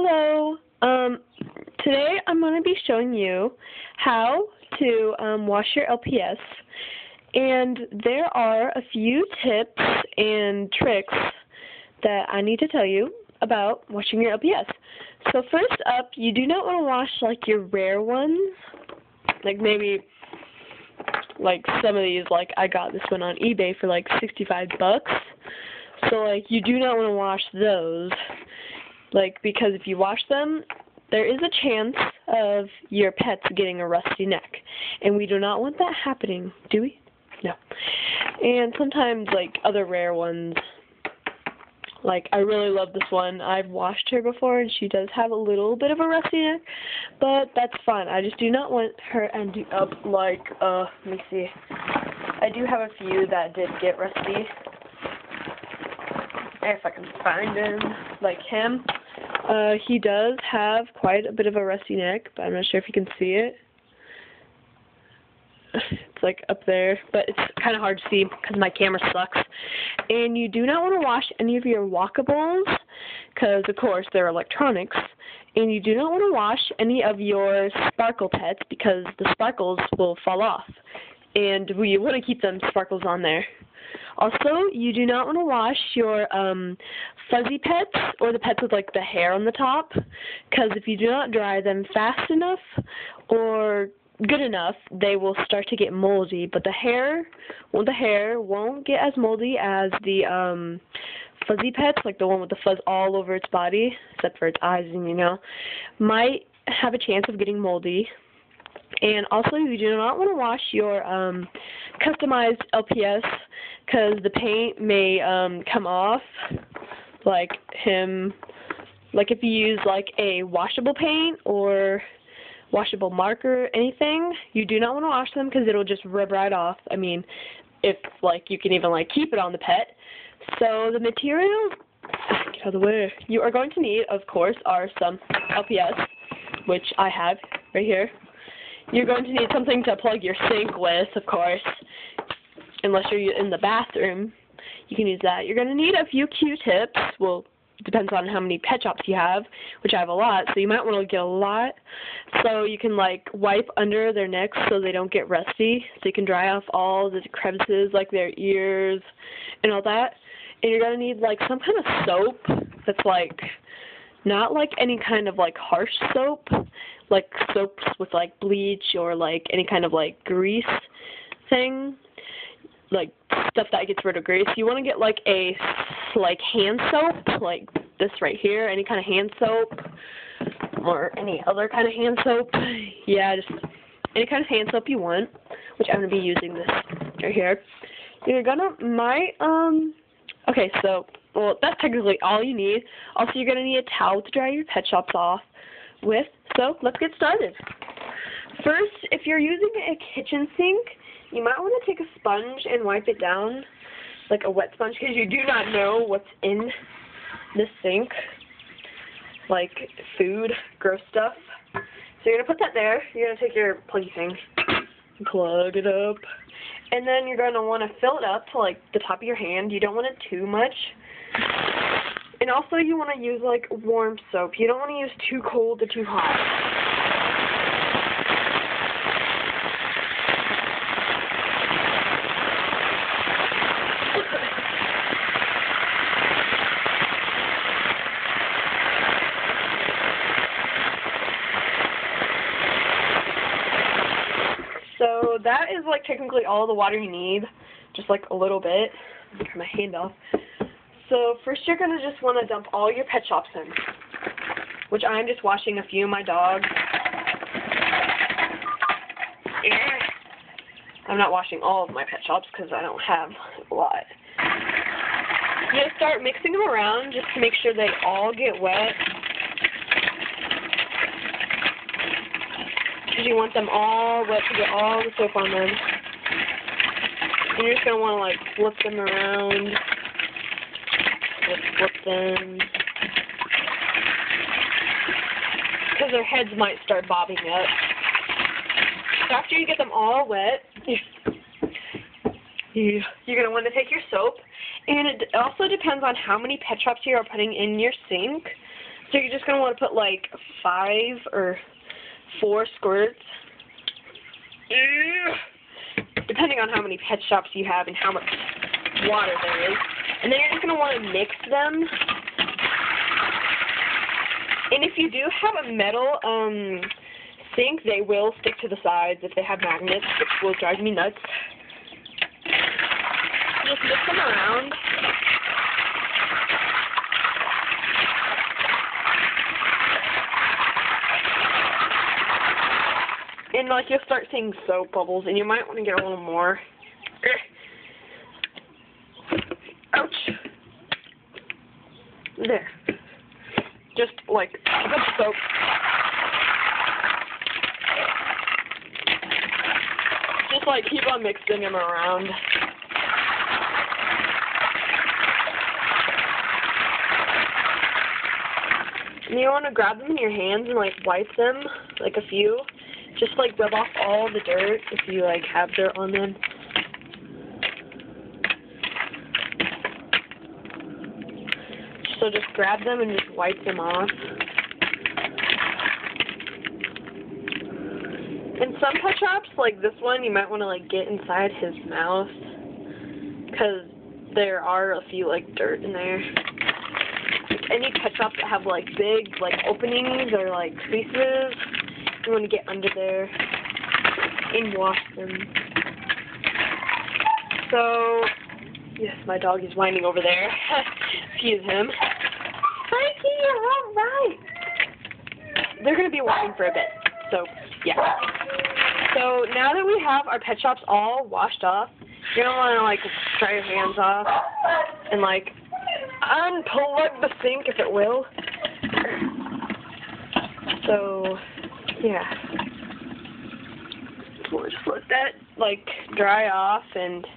Hello. Today I'm going to be showing you how to wash your LPS, and there are a few tips and tricks that I need to tell you about washing your LPS. So first up, you do not want to wash like your rare ones, like maybe like some of these, like I got this one on eBay for like 65 bucks. So like you do not want to wash those, like, because if you wash them, there is a chance of your pets getting a rusty neck, and we do not want that happening, do we? No. And sometimes like other rare ones, like I really love this one. I've washed her before and she does have a little bit of a rusty neck, but that's fine. I just do not want her ending up like, let me see. I do have a few that did get rusty. If I can find him, like him. He does have quite a bit of a rusty neck, but I'm not sure if you can see it. It's like up there, but it's kind of hard to see because my camera sucks. And you do not want to wash any of your walkables because, of course, they're electronics. And you do not want to wash any of your sparkle pets because the sparkles will fall off. And we want to keep them sparkles on there. Also, you do not want to wash your fuzzy pets or the pets with like the hair on the top, because if you do not dry them fast enough or good enough, they will start to get moldy. But the hair won't get as moldy as the fuzzy pets, like the one with the fuzz all over its body, except for its eyes, and might have a chance of getting moldy. And also, you do not want to wash your customized LPS because the paint may come off, like him. Like if you use like a washable paint or washable marker, anything, you do not want to wash them because it'll just rub right off. I mean, if like you can even like keep it on the pet. So the materials, get out of the way, you are going to need, of course, are some LPS, which I have right here. You're going to need something to plug your sink with, of course, unless you're in the bathroom. You can use that. You're going to need a few Q-tips. Well, it depends on how many pet shops you have, which I have a lot, so you might want to get a lot. So you can, like, wipe under their necks so they don't get rusty, so you can dry off all the crevices, like their ears and all that. And you're going to need, like, some kind of soap that's, like, not like any kind of like harsh soap, like soaps with like bleach or like any kind of like grease thing, like stuff that gets rid of grease. You want to get like a hand soap, like this right here, any kind of hand soap or any other kind of hand soap. Yeah, just any kind of hand soap you want, which I'm going to be using this right here. You're gonna, okay, so, well, that's technically all you need. Also, you're going to need a towel to dry your pet shops off with. So, let's get started. First, if you're using a kitchen sink, you might want to take a sponge and wipe it down, like a wet sponge, because you do not know what's in the sink, like food, gross stuff. So you're going to put that there. You're going to take your pluggy thing and plug it up. And then you're going to want to fill it up to like the top of your hand. You don't want it too much. And also you want to use like warm soap. You don't want to use too cold or too hot. So that is like technically all the water you need, just like a little bit. Let me turn my hand off. So first you're going to just want to dump all your pet shops in, which I'm just washing a few of my dogs. I'm not washing all of my pet shops because I don't have a lot. You're going to start mixing them around just to make sure they all get wet. Because you want them all wet to get all the soap on them. And you're just going to want to like flip them around. Flip them. Because their heads might start bobbing up. So after you get them all wet, you're going to want to take your soap. And it also depends on how many pet shops you are putting in your sink. So you're just going to want to put like 5 or 4 squirts, depending on how many pet shops you have and how much water there is. And then you're just going to want to mix them. And if you do have a metal sink, they will stick to the sides if they have magnets, which will drive me nuts. Just mix them around. And like you'll start seeing soap bubbles, and you might want to get a little more. Ouch. There. Just like a bunch of soap. Just like keep on mixing them around. And you want to grab them in your hands and like wipe them, like a few. Just like rub off all the dirt if you like have dirt on them. So just grab them and just wipe them off. In some pet shops, like this one, you might want to like get inside his mouth because there are a few like dirt in there. Any pet shops that have like big like openings or like creases, you want to get under there and wash them. So, yes, my dog is whining over there. Excuse him. Frankie, you're all right. They're going to be whining for a bit. So, yeah. So, now that we have our pet shops all washed off, you're going to want to, like, dry your hands off and, like, unplug the sink if it will. So, yeah. We'll just let that, like, dry off and,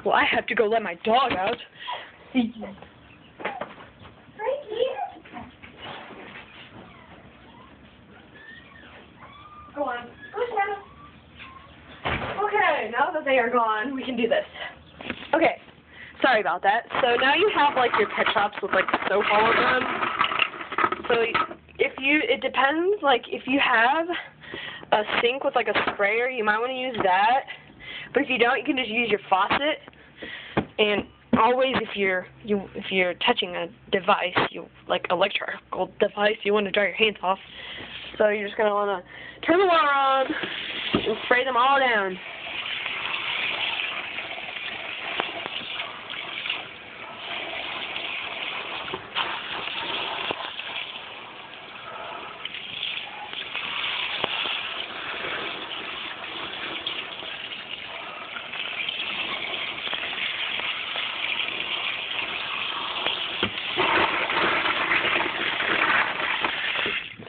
well, I have to go let my dog out. Go on. Okay, now that they are gone, we can do this. Okay, sorry about that. So now you have, like, your pet shops with, like, soap all over them. So it depends, like, if you have a sink with, like, a sprayer, you might want to use that. But if you don't, you can just use your faucet. And always, if you're touching a device, like electrical device, you want to dry your hands off. So you're just gonna want to turn the water on and spray them all down.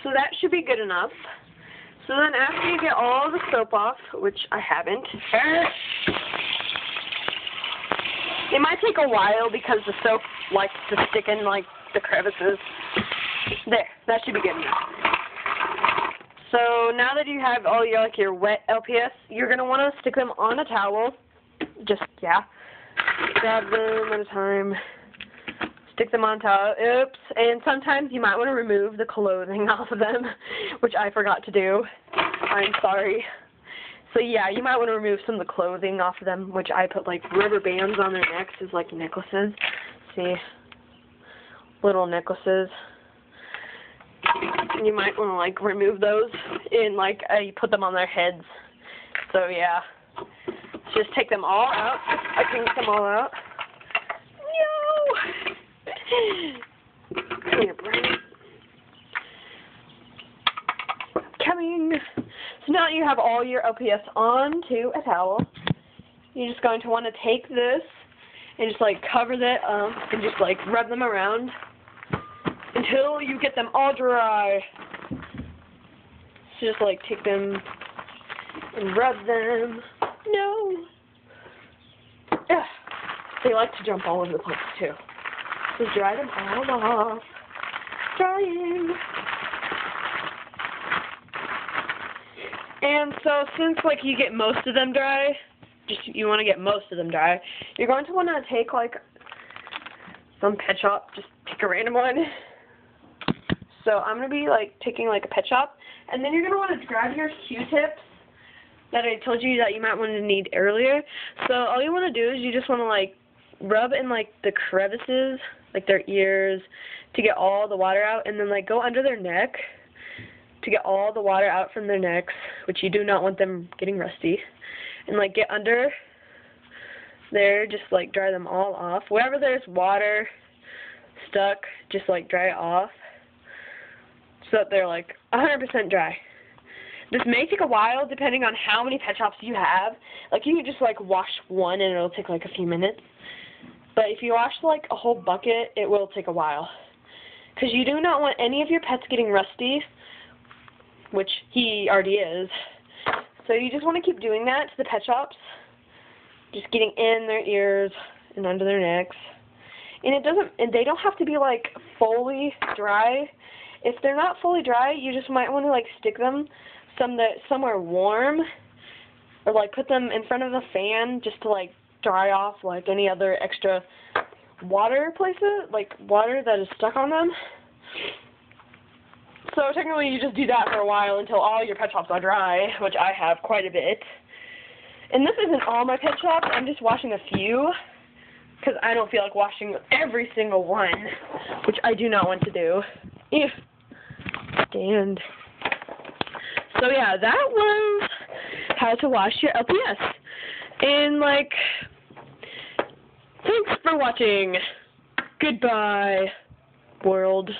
So that should be good enough. So then after you get all the soap off, which I haven't, it might take a while because the soap likes to stick in like the crevices. There, that should be good enough. So now that you have all your like your wet LPS, you're gonna want to stick them on a towel. Just grab them at a time. Stick them on top. Oops. And sometimes you might want to remove the clothing off of them, which I forgot to do. I'm sorry. So yeah, you might want to remove some of the clothing off of them, which I put like rubber bands on their necks as like necklaces. See? Little necklaces. And you might want to like remove those and like I put them on their heads. So yeah. Just take them all out. I can get them all out. No! Come here, Brian. Coming. So now that you have all your LPS onto a towel, you're just going to want to take this and just like cover that up and just like rub them around until you get them all dry. So just like take them and rub them. No. Ugh. They like to jump all over the place too. So dry them all off. Drying. And so since like you get most of them dry, you want to get most of them dry, you're going to want to take like some pet shop, just pick a random one, So I'm going to be like taking like a pet shop, and then you're going to want to grab your Q-tips that I told you that you might want to need earlier. So all you want to do is you just want to like rub in like the crevices, like their ears, to get all the water out, and then like go under their neck to get all the water out from their necks, which you do not want them getting rusty, and like get under there, just like dry them all off. Wherever there's water stuck, just like dry it off so that they're like 100% dry. This may take a while depending on how many pet shops you have. Like you can just like wash one and it'll take like a few minutes. But if you wash like a whole bucket, it will take a while. Because you do not want any of your pets getting rusty, which he already is. So you just want to keep doing that to the pet shops. Just getting in their ears and under their necks. And they don't have to be like fully dry. If they're not fully dry, you just might want to like stick them somewhere warm, or like put them in front of a fan just to like dry off like any other extra water places, like water that is stuck on them. So technically you just do that for a while until all your pet shops are dry, which I have quite a bit. And this isn't all my pet shops, I'm just washing a few, because I don't feel like washing every single one, which I do not want to do. Stand. So yeah, that was how to wash your LPS. And like, thanks for watching. Goodbye, world.